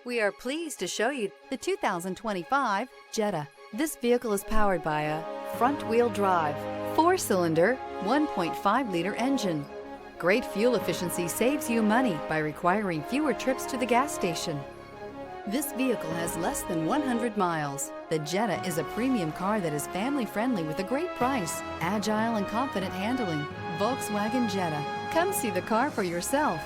We are pleased to show you the 2025 Jetta. This vehicle is powered by a front-wheel drive, 4-cylinder, 1.5-liter engine. Great fuel efficiency saves you money by requiring fewer trips to the gas station. This vehicle has less than 100 miles. The Jetta is a premium car that is family-friendly with a great price, agile and confident handling. Volkswagen Jetta. Come see the car for yourself.